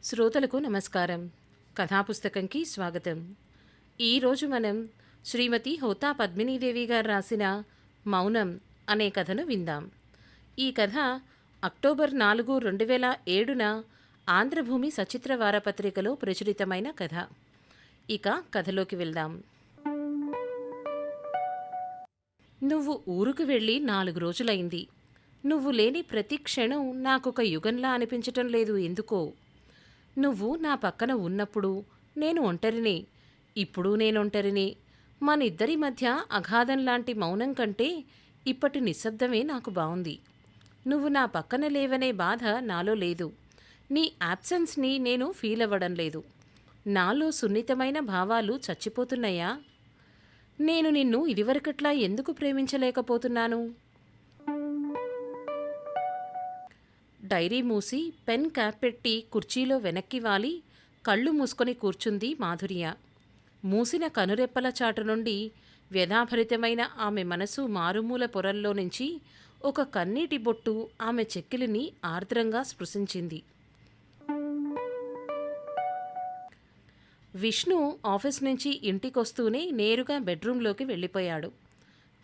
శ్రోతలకు నమస్కారం. కథాపుస్తకంకి స్వాగతం. ఈరోజు మనం శ్రీమతి హోతా పద్మినీదేవి గారు రాసిన మౌనం అనే కథను విందాం. ఈ కథ అక్టోబర్ 4, 2007న ఆంధ్రభూమి సచిత్ర వారపత్రికలో ప్రచురితమైన కథ. ఇక కథలోకి వెళ్దాం. నువ్వు ఊరుకు వెళ్ళి 4 రోజులైంది. నువ్వు లేని ప్రతి క్షణం నాకొక యుగంలా అనిపించటం లేదు ఎందుకో. నువ్వు నా పక్కన ఉన్నప్పుడు నేను ఒంటరినే, ఇప్పుడు నేనొంటరినే. మనిద్దరి మధ్య అగాధంలాంటి మౌనం కంటే ఇప్పటి నిశ్శబ్దమే నాకు బావుంది. నువ్వు నా పక్కన లేవనే బాధ నాలో లేదు. నీ యాబ్సెన్స్ని నేను ఫీల్ అవ్వడం లేదు. నాలో సున్నితమైన భావాలు చచ్చిపోతున్నాయా? నేను నిన్ను ఇదివరకట్లా ఎందుకు ప్రేమించలేకపోతున్నాను? డైరీ మూసి పెన్ క్యాప్ పెట్టి కుర్చీలో వెనక్కి వాలి కళ్ళు మూసుకొని కూర్చుంది మాధుర్య. మూసిన కనురెప్పల చాటు నుండి వ్యధాభరితమైన ఆమె మనసు మారుమూల పొరల్లో నుంచి ఒక కన్నీటి బొట్టు ఆమె చెక్కిలిని ఆర్ద్రంగా స్పృశించింది. విష్ణు ఆఫీస్ నుంచి ఇంటికొస్తూనే నేరుగా బెడ్రూంలోకి వెళ్ళిపోయాడు.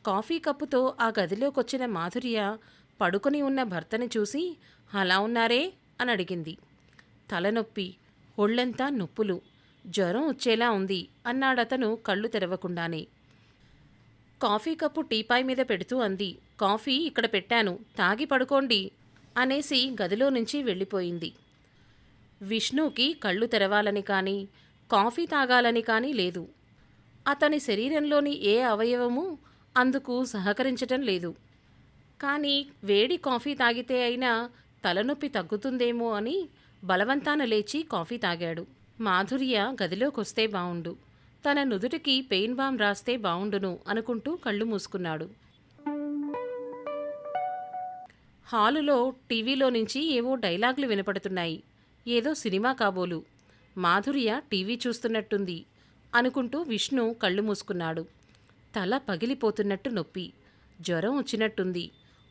కాఫీ కప్పుతో ఆ గదిలోకొచ్చిన మాధుర్య పడుకొని ఉన్న భర్తని చూసి అలా ఉన్నారే అని అడిగింది. తలనొప్పి, ఒళ్ళంతా నొప్పులు, జ్వరం వచ్చేలా ఉంది అన్నాడతను కళ్ళు తెరవకుండానే. కాఫీ కప్పు టీపాయ్ మీద పెడుతూ అంది. కాఫీ ఇక్కడ పెట్టాను, తాగి పడుకోండి అనేసి గదిలో నుంచి వెళ్ళిపోయింది. విష్ణుకి కళ్ళు తెరవాలని కానీ కాఫీ తాగాలని కానీ లేదు. అతని శరీరంలోని ఏ అవయవమూ అందుకు సహకరించటం లేదు. కానీ వేడి కాఫీ తాగితే అయినా తలనొప్పి తగ్గుతుందేమో అని బలవంతాన లేచి కాఫీ తాగాడు. మాధుర్య గదిలోకొస్తే బావుండు, తన నుదుటికి పెయిన్ బామ్ రాస్తే బావుండును అనుకుంటూ కళ్ళు మూసుకున్నాడు. హాలులో టీవీలో నుంచి ఏవో డైలాగులు వినపడుతున్నాయి. ఏదో సినిమా కాబోలు. మాధుర్య టీవీ చూస్తున్నట్టుంది అనుకుంటూ విష్ణు కళ్ళు మూసుకున్నాడు. తల పగిలిపోతున్నట్టు నొప్పి, జ్వరం వచ్చినట్టుంది,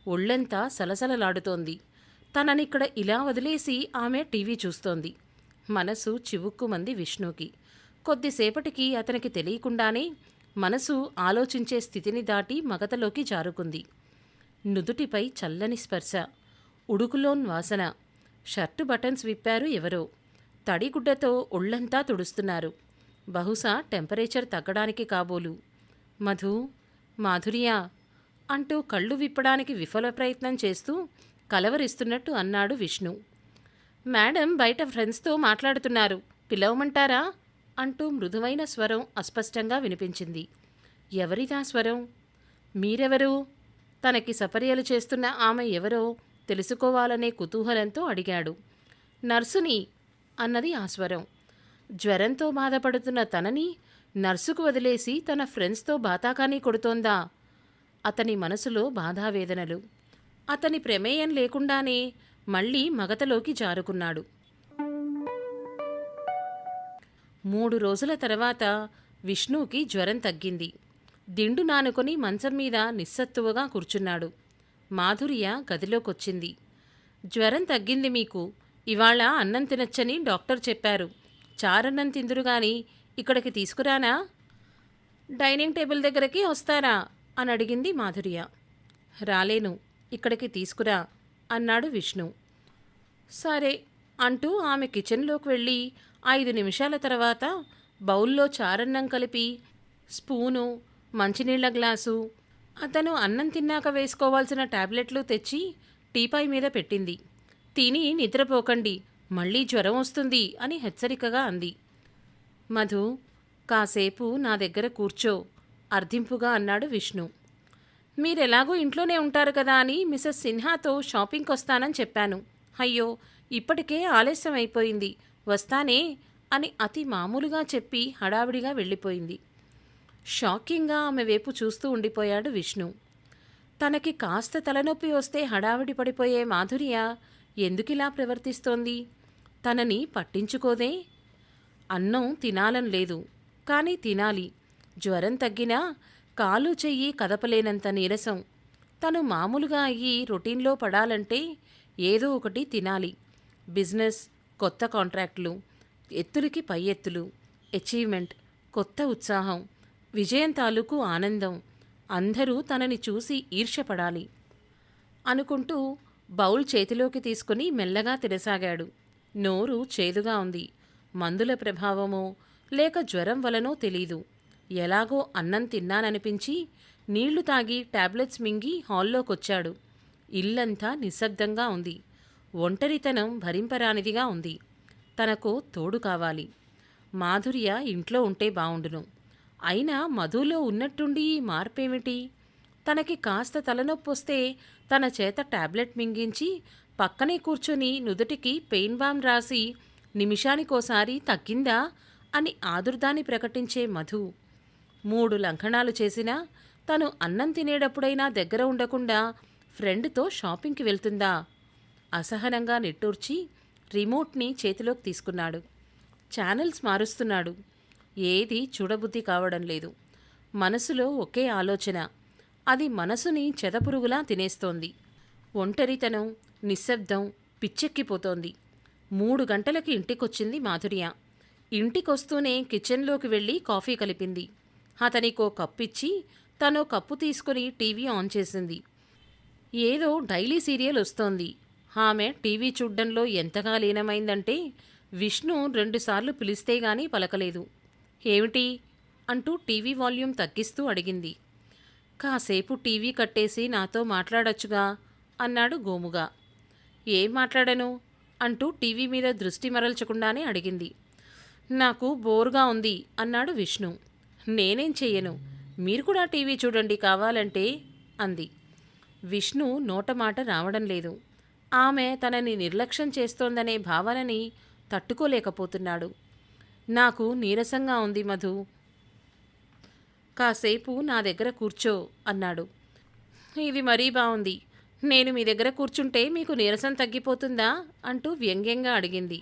ఒళ్ళంతా సలసలలాడుతోంది. తననిక్కడ ఇలా వదిలేసి ఆమె టీవీ చూస్తోంది. మనసు చివుక్కుమంది విష్ణుకి. కొద్దిసేపటికి అతనికి తెలియకుండానే మనసు ఆలోచించే స్థితిని దాటి మగతలోకి జారుకుంది. నుదుటిపై చల్లని స్పర్శ, ఉడుకులోన్ వాసన. షర్టు బటన్స్ విప్పారు ఎవరో. తడిగుడ్డతో ఒళ్ళంతా తుడుస్తున్నారు. బహుశా టెంపరేచర్ తగ్గడానికి కాబోలు. మధు, మాధుర్య అంటూ కళ్ళు విప్పడానికి విఫల ప్రయత్నం చేస్తూ కలవరిస్తున్నట్టు అన్నాడు విష్ణు. మేడం బయట ఫ్రెండ్స్తో మాట్లాడుతున్నారు, పిలవమంటారా అంటూ మృదువైన స్వరం అస్పష్టంగా వినిపించింది. ఎవరిదా స్వరం? మీరెవరు? తనకి సపర్యలు చేస్తున్న ఆమె ఎవరో తెలుసుకోవాలనే కుతూహలంతో అడిగాడు. నర్సుని అన్నది ఆ స్వరం. జ్వరంతో బాధపడుతున్న తనని నర్సుకు వదిలేసి తన ఫ్రెండ్స్తో బాతాకానీ కొడుతోందా? అతని మనసులో బాధావేదనలు. అతని ప్రమేయం లేకుండానే మళ్ళీ మగతలోకి జారుకున్నాడు. 3 రోజుల తర్వాత విష్ణుకి జ్వరం తగ్గింది. దిండు నానుకొని మంచం మీద నిస్సత్తువగా కూర్చున్నాడు. మాధుర్య గదిలోకొచ్చింది. జ్వరం తగ్గింది మీకు. ఇవాళ అన్నం తినచ్చని డాక్టర్ చెప్పారు. చారన్నం తిందురుగాని ఇక్కడికి తీసుకురానా? డైనింగ్ టేబుల్ దగ్గరికి వస్తారా అని అడిగింది మాధుర్య. రాలేను, ఇక్కడికి తీసుకురా అన్నాడు విష్ణు. సరే అంటూ ఆమె కిచెన్లోకి వెళ్ళి 5 నిమిషాల తర్వాత బౌల్లో చారన్నం కలిపి స్పూను, మంచినీళ్ల గ్లాసు, అతను అన్నం తిన్నాక వేసుకోవాల్సిన టాబ్లెట్లు తెచ్చి టీపాయ్ మీద పెట్టింది. తిని నిద్రపోకండి, మళ్ళీ జ్వరం వస్తుంది అని హెచ్చరికగా అంది. మధు, కాసేపు నా దగ్గర కూర్చో అర్థింపుగా అన్నాడు విష్ణు. మీరెలాగో ఇంట్లోనే ఉంటారు కదా అని మిసెస్ సిన్హాతో షాపింగ్కి వస్తానని చెప్పాను. అయ్యో, ఇప్పటికే ఆలస్యం అయిపోయింది, వస్తానే అని అతి మామూలుగా చెప్పి హడావిడిగా వెళ్ళిపోయింది. షాకింగ్గా ఆమె వైపు చూస్తూ ఉండిపోయాడు విష్ణు. తనకి కాస్త తలనొప్పి వస్తే హడావిడి పడిపోయే మాధుర్య ఎందుకిలా ప్రవర్తిస్తోంది? తనని పట్టించుకోదే? అన్నం తినాలని లేదు, కానీ తినాలి. జ్వరం తగ్గినా కాలు చెయ్యి కదపలేనంత నీరసం. తను మామూలుగా అయ్యి రొటీన్లో పడాలంటే ఏదో ఒకటి తినాలి. బిజినెస్, కొత్త కాంట్రాక్టులు, ఎత్తులకి పై ఎత్తులు, అచీవ్మెంట్, కొత్త ఉత్సాహం, విజయం తాలూకు ఆనందం. అందరూ తనని చూసి ఈర్ష్యపడాలి అనుకుంటూ బౌల్ చేతిలోకి తీసుకుని మెల్లగా తినసాగాడు. నోరు చేదుగా ఉంది. మందుల ప్రభావమో లేక జ్వరం వలనో తెలీదు. ఎలాగో అన్నం తిన్నాననిపించి నీళ్లు తాగి టాబ్లెట్స్ మింగి హాల్లోకొచ్చాడు. ఇల్లంతా నిశ్శబ్దంగా ఉంది. ఒంటరితనం భరింపరానిదిగా ఉంది. తనకు తోడు కావాలి. మాధుర్య ఇంట్లో ఉంటే బావుండును. అయినా మధులో ఉన్నట్టుండి ఈ మార్పేమిటి? తనకి కాస్త తలనొప్పొస్తే తన చేత టాబ్లెట్ మింగించి పక్కనే కూర్చొని నుదుటికి పెయిన్ బామ్ రాసి నిమిషానికోసారి తగ్గిందా అని ఆదుర్దాన్ని ప్రకటించే మధు 3 లంఘనాలు చేసినా తను అన్నం తినేటప్పుడైనా దగ్గర ఉండకుండా ఫ్రెండ్తో షాపింగ్కి వెళ్తుందా? అసహనంగా నిట్టూర్చి రిమోట్ని చేతిలోకి తీసుకున్నాడు. ఛానల్స్ మారుస్తున్నాడు. ఏది చూడబుద్ధి కావడం లేదు. మనసులో ఒకే ఆలోచన. అది మనసుని చెదపురుగులా తినేస్తోంది. ఒంటరితనం, నిశ్శబ్దం పిచ్చెక్కిపోతోంది. 3 గంటలకి ఇంటికొచ్చింది మాధుర్య. ఇంటికొస్తూనే కిచెన్లోకి వెళ్ళి కాఫీ కలిపింది. అతనికో కప్పిచ్చి తనో కప్పు తీసుకుని టీవీ ఆన్ చేసింది. ఏదో డైలీ సీరియల్ వస్తోంది. ఆమె టీవీ చూడ్డంలో ఎంతగా లీనమైందంటే విష్ణు 2 సార్లు పిలిస్తే గానీ పలకలేదు. ఏమిటి అంటూ టీవీ వాల్యూమ్ తగ్గిస్తూ అడిగింది. కాసేపు టీవీ కట్టేసి నాతో మాట్లాడొచ్చుగా అన్నాడు గోముగా. ఏం మాట్లాడను అంటూ టీవీ మీద దృష్టి మరల్చకుండానే అడిగింది. నాకు బోరుగా ఉంది అన్నాడు విష్ణు. నేనేం చెయ్యను, మీరు కూడా టీవీ చూడండి కావాలంటే అంది. విష్ణు నోటమాట రావడం లేదు. ఆమె తనని నిర్లక్ష్యం చేస్తోందనే భావనని తట్టుకోలేకపోతున్నాడు. నాకు నీరసంగా ఉంది మధు, కాసేపు నా దగ్గర కూర్చో అన్నాడు. ఇది మరీ బావుంది. నేను మీ దగ్గర కూర్చుంటే మీకు నీరసం తగ్గిపోతుందా అంటూ వ్యంగ్యంగా అడిగింది.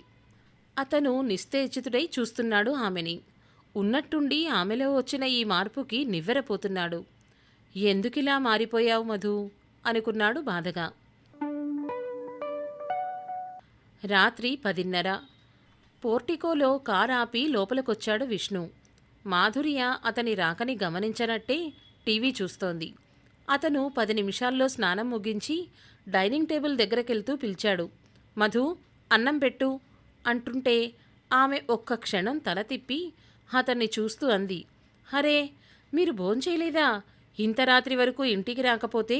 అతను నిస్తేజితుడై చూస్తున్నాడు ఆమెని. ఉన్నట్టుండి ఆమెలో వచ్చిన ఈ మార్పుకి నివ్వెరపోతున్నాడు. ఎందుకిలా మారిపోయావు మధు అనుకున్నాడు బాధగా. రాత్రి 10:30. పోర్టికోలో కారు ఆపి లోపలికొచ్చాడు విష్ణు. మాధుర్య అతని రాకని గమనించనట్టే టీవీ చూస్తోంది. అతను 10 నిమిషాల్లో స్నానం ముగించి డైనింగ్ టేబుల్ దగ్గరకెళ్తూ పిలిచాడు. మధు, అన్నం పెట్టు అంటుంటే ఆమె ఒక్క క్షణం తల తిప్పి అతన్ని చూస్తూ అంది. హరే, మీరు భోంచేయలేదా? ఇంత రాత్రి వరకు ఇంటికి రాకపోతే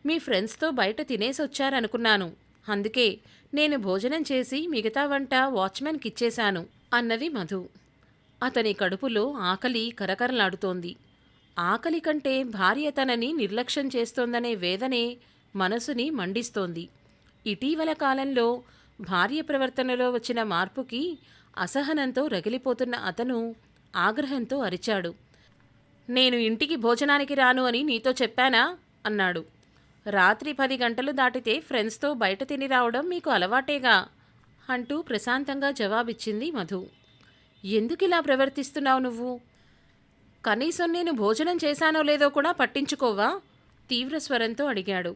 మీ ఫ్రెండ్స్తో బయట తినేసొచ్చారనుకున్నాను. అందుకే నేను భోజనం చేసి మిగతా వంట వాచ్మెన్కిచ్చేశాను అన్నది మధు. అతని కడుపులో ఆకలి కరకరలాడుతోంది. ఆకలి కంటే భార్య తనని నిర్లక్ష్యం చేస్తోందనే వేదనే మనసుని మండిస్తోంది. ఇటీవల కాలంలో భార్య ప్రవర్తనలో వచ్చిన మార్పుకి అసహనంతో రగిలిపోతున్న అతను ఆగ్రహంతో అరిచాడు. నేను ఇంటికి భోజనానికి రాను అని నీతో చెప్పానా అన్నాడు. రాత్రి 10 గంటలు దాటితే ఫ్రెండ్స్తో బయట తిని రావడం మీకు అలవాటేగా అంటూ ప్రశాంతంగా జవాబిచ్చింది మధు. ఎందుకిలా ప్రవర్తిస్తున్నావు నువ్వు? కనీసం నేను భోజనం చేశానో లేదో కూడా పట్టించుకోవా? తీవ్ర స్వరంతో అడిగాడు.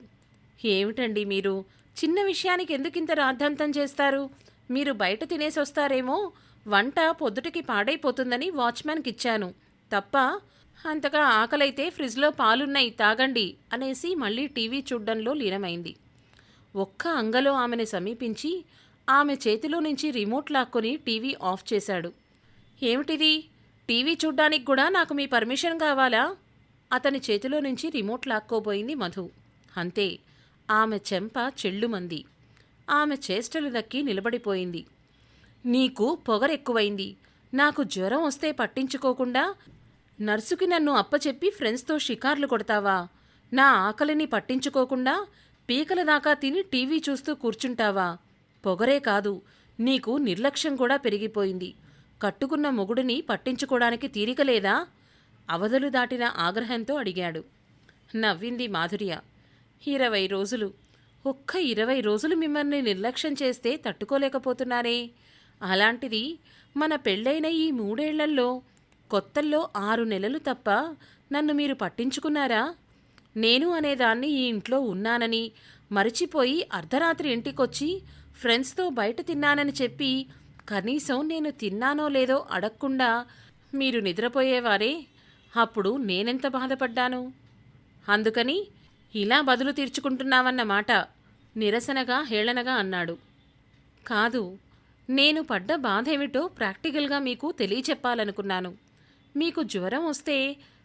ఏమిటండి మీరు? చిన్న విషయానికి ఎందుకింత రాద్ధాంతం చేస్తారు? మీరు బయట తినేసొస్తారేమో, వంట పొద్దుటికి పాడైపోతుందని వాచ్మెన్కిచ్చాను తప్ప, అంతగా ఆకలైతే ఫ్రిడ్జ్లో పాలున్నాయి తాగండి అనేసి మళ్ళీ టీవీ చూడ్డంలో లీనమైంది. ఒక్క అంగలో ఆమెను సమీపించి ఆమె చేతిలో నుంచి రిమోట్ లాక్కొని టీవీ ఆఫ్ చేశాడు. ఏమిటిది? టీవీ చూడ్డానికి కూడా నాకు మీ పర్మిషన్ కావాలా? అతని చేతిలో నుంచి రిమోట్ లాక్కోబోయింది మధు. అంతే, ఆమె చెంప చెళ్ళుమంది. ఆమె చేష్టలు దక్కి నిలబడిపోయింది. నీకు పొగరెక్కువైంది. నాకు జ్వరం వస్తే పట్టించుకోకుండా నర్సుకి నన్ను అప్పచెప్పి ఫ్రెండ్స్తో షికార్లు కొడతావా? నా ఆకలిని పట్టించుకోకుండా పీకల దాకా తిని టీవీ చూస్తూ కూర్చుంటావా? పొగరే కాదు, నీకు నిర్లక్ష్యం కూడా పెరిగిపోయింది. కట్టుకున్న మొగుడిని పట్టించుకోవడానికి తీరికలేదా? అవధులు దాటిన ఆగ్రహంతో అడిగాడు. నవ్వింది మాధుర్య. 20 రోజులు, ఒక్క 20 రోజులు మిమ్మల్ని నిర్లక్ష్యం చేస్తే తట్టుకోలేకపోతున్నానే. అలాంటిది మన పెళ్ళైన ఈ 3 ఏళ్లలో కొత్తల్లో 6 నెలలు తప్ప నన్ను మీరు పట్టించుకున్నారా? నేను అనేదాన్ని ఈ ఇంట్లో ఉన్నానని మరిచిపోయి అర్ధరాత్రి ఇంటికొచ్చి ఫ్రెండ్స్తో బయట తిన్నానని చెప్పి కనీసం నేను తిన్నానో లేదో అడగకుండా మీరు నిద్రపోయేవారే, అప్పుడు నేనెంత బాధపడ్డాను. అందుకని ఇలా బదులు తీర్చుకుంటున్నావన్నమాట నిరసనగా హేళనగా అన్నాడు. కాదు, నేను పడ్డ బాధేమిటో ప్రాక్టికల్గా మీకు తెలియచెప్పాలనుకున్నాను. మీకు జ్వరం వస్తే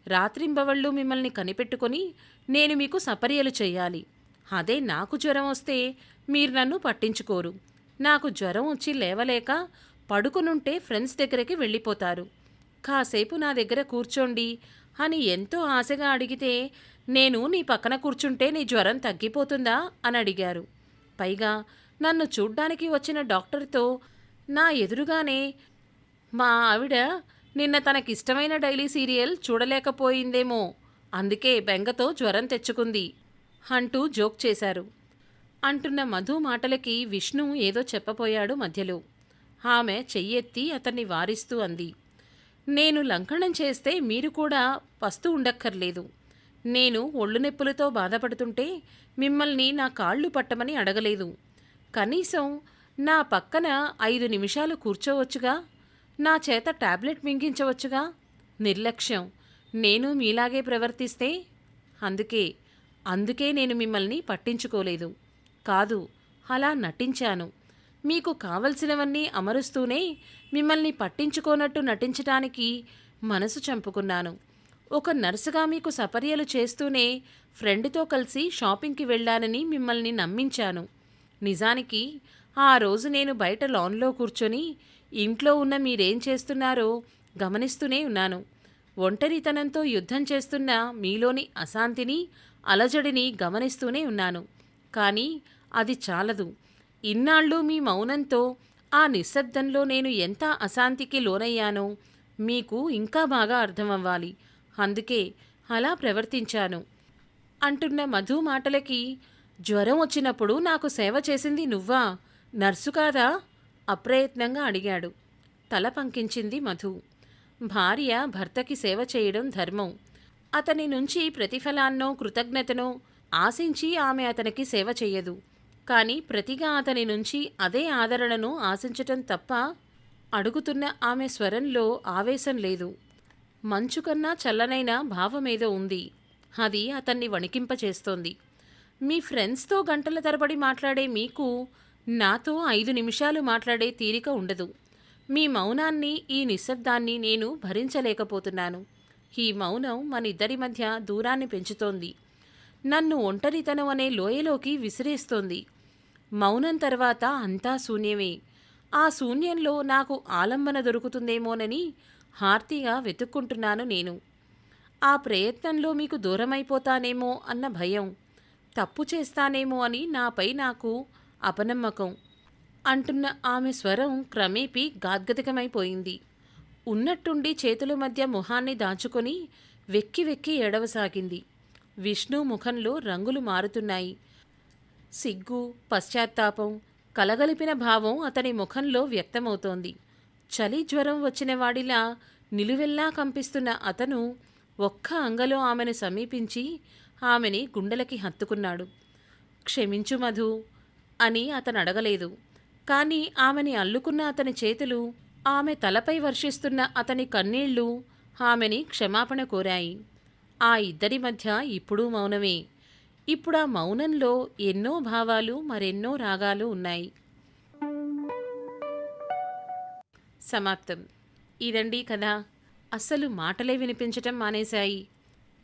రాత్రింబవళ్ళు మిమ్మల్ని కనిపెట్టుకొని నేను మీకు సపర్యలు చెయ్యాలి. అదే నాకు జ్వరం వస్తే మీరు నన్ను పట్టించుకోరు. నాకు జ్వరం వచ్చి లేవలేక పడుకునుంటే ఫ్రెండ్స్ దగ్గరికి వెళ్ళిపోతారు. కాసేపు నా దగ్గర కూర్చోండి అని ఎంతో ఆశగా అడిగితే నేను నీ పక్కన కూర్చుంటే నీ జ్వరం తగ్గిపోతుందా అని అడిగారు. పైగా నన్ను చూడ్డానికి వచ్చిన డాక్టర్తో నా ఎదురుగానే మా ఆవిడ నిన్న తనకిష్టమైన డైలీ సీరియల్ చూడలేకపోయిందేమో, అందుకే బెంగతో జ్వరం తెచ్చుకుంది అంటూ జోక్ చేశారు. అంటున్న మధు మాటలకి విష్ణు ఏదో చెప్పబోయాడు మధ్యలో. ఆమె చెయ్యెత్తి అతన్ని వారిస్తూ అంది, నేను లంకణం చేస్తే మీరు కూడా పస్తూ ఉండక్కర్లేదు. నేను ఒళ్ళు నొప్పులతో బాధపడుతుంటే మిమ్మల్ని నా కాళ్ళు పట్టమని అడగలేదు. కనీసం నా పక్కన 5 నిమిషాలు కూర్చోవచ్చుగా, నా చేత టాబ్లెట్ మింగించవచ్చుగా. నిర్లక్ష్యం. నేను మీలాగే ప్రవర్తిస్తే అందుకే నేను మిమ్మల్ని పట్టించుకోలేదు. కాదు, అలా నటించాను. మీకు కావలసినవన్నీ అమరుస్తూనే మిమ్మల్ని పట్టించుకోనట్టు నటించటానికి మనసు చంపుకున్నాను. ఒక నర్సుగా మీకు సపర్యలు చేస్తూనే ఫ్రెండ్తో కలిసి షాపింగ్కి వెళ్ళానని మిమ్మల్ని నమ్మించాను. నిజానికి ఆ రోజు నేను బయట లాన్లో కూర్చొని ఇంట్లో ఉన్న మీరేం చేస్తున్నారో గమనిస్తూనే ఉన్నాను. ఒంటరితనంతో యుద్ధం చేస్తున్న మీలోని అశాంతిని, అలజడిని గమనిస్తూనే ఉన్నాను. కానీ అది చాలదు. ఇన్నాళ్ళు మీ మౌనంతో, ఆ నిశ్శబ్దంలో నేను ఎంత అశాంతికి లోనయ్యానో మీకు ఇంకా బాగా అర్థమవ్వాలి. అందుకే అలా ప్రవర్తించాను అంటున్న మధు మాటలకి, జ్వరం వచ్చినప్పుడు నాకు సేవ చేసింది నువ్వా, నర్సు కాదా? అప్రయత్నంగా అడిగాడు. తల పంకించింది మధు. భార్య భర్తకి సేవ చేయడం ధర్మం. అతని నుంచి ప్రతిఫలాన్నో కృతజ్ఞతనో ఆశించి ఆమె అతనికి సేవ చెయ్యదు. కానీ ప్రతిగా అతని నుంచి అదే ఆదరణను ఆశించటం తప్ప. అడుగుతున్న ఆమె స్వరంలో ఆవేశం లేదు. మంచుకన్నా చల్లనైన భావమేదో ఉంది. అది అతన్ని వణికింపచేస్తోంది. మీ ఫ్రెండ్స్తో గంటల తరబడి మాట్లాడే మీకు నాతో 5 నిమిషాలు మాట్లాడే తీరిక ఉండదు. మీ మౌనాన్ని, ఈ నిశ్శబ్దాన్ని నేను భరించలేకపోతున్నాను. ఈ మౌనం మనిద్దరి మధ్య దూరాన్ని పెంచుతోంది. నన్ను ఒంటరితనం అనే లోయలోకి విసిరేస్తోంది. మౌనం తర్వాత అంతా శూన్యమే. ఆ శూన్యంలో నాకు ఆలంబన దొరుకుతుందేమోనని హార్తిగా వెతుక్కుంటున్నాను నేను. ఆ ప్రయత్నంలో మీకు దూరమైపోతానేమో అన్న భయం, తప్పు చేస్తానేమో అని నాపై నాకు అపనమ్మకం అంటున్న ఆమె స్వరం క్రమేపీ గాద్గదికమైపోయింది. ఉన్నట్టుండి చేతుల మధ్య మొహాన్ని దాచుకొని వెక్కి వెక్కి ఏడవసాగింది. విష్ణు ముఖంలో రంగులు మారుతున్నాయి. సిగ్గు, పశ్చాత్తాపం కలగలిపిన భావం అతని ముఖంలో వ్యక్తమవుతోంది. చలి జ్వరం వచ్చిన వాడిలా నిలువెల్లా కంపిస్తున్న అతను ఒక్క అంగలో ఆమెను సమీపించి ఆమెని గుండెలకి హత్తుకున్నాడు. క్షమించు మధు అని అతను అడగలేదు. కానీ ఆమెని అల్లుకున్న అతని చేతులు, ఆమె తలపై వర్షిస్తున్న అతని కన్నీళ్లు ఆమెని క్షమాపణ కోరాయి. ఆ ఇద్దరి మధ్య ఇప్పుడూ మౌనమే. ఇప్పుడు ఆ మౌనంలో ఎన్నో భావాలు, మరెన్నో రాగాలు ఉన్నాయి. సమాప్తం. ఇదండి కథ. అస్సలు మాటలే వినిపించటం మానేశాయి.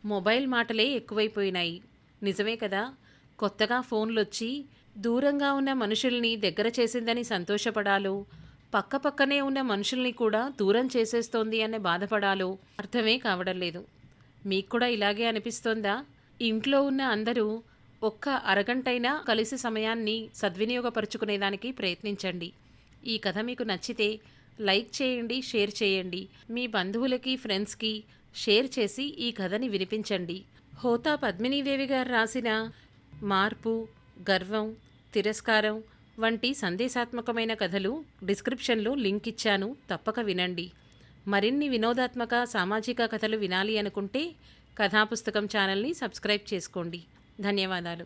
మొబైల్ మాటలే ఎక్కువైపోయినాయి. నిజమే కదా. కొత్తగా ఫోన్లొచ్చి దూరంగా ఉన్న మనుషుల్ని దగ్గర చేసిందని సంతోషపడాలో, పక్కపక్కనే ఉన్న మనుషుల్ని కూడా దూరం చేసేస్తోంది అనే బాధపడాలో అర్థమే కావడం లేదు. మీకు కూడా ఇలాగే అనిపిస్తోందా? ఇంట్లో ఉన్న అందరూ ఒక్క అరగంటైనా కలిసి సమయాన్ని సద్వినియోగపరుచుకునేదానికి ప్రయత్నించండి. ఈ కథ మీకు నచ్చితే లైక్ చేయండి, షేర్ చేయండి. మీ బంధువులకి, ఫ్రెండ్స్కి షేర్ చేసి ఈ కథని వినిపించండి. హోతా పద్మినీదేవి గారు రాసిన మార్పు, గర్వం, తిరస్కారం వంటి సందేశాత్మకమైన కథలు డిస్క్రిప్షన్లో లింక్ ఇచ్చాను, తప్పక వినండి. మరిన్ని వినోదాత్మక, సామాజిక కథలు వినాలి అనుకుంటే కథాపుస్తకం ఛానల్ని సబ్స్క్రైబ్ చేసుకోండి. ధన్యవాదాలు.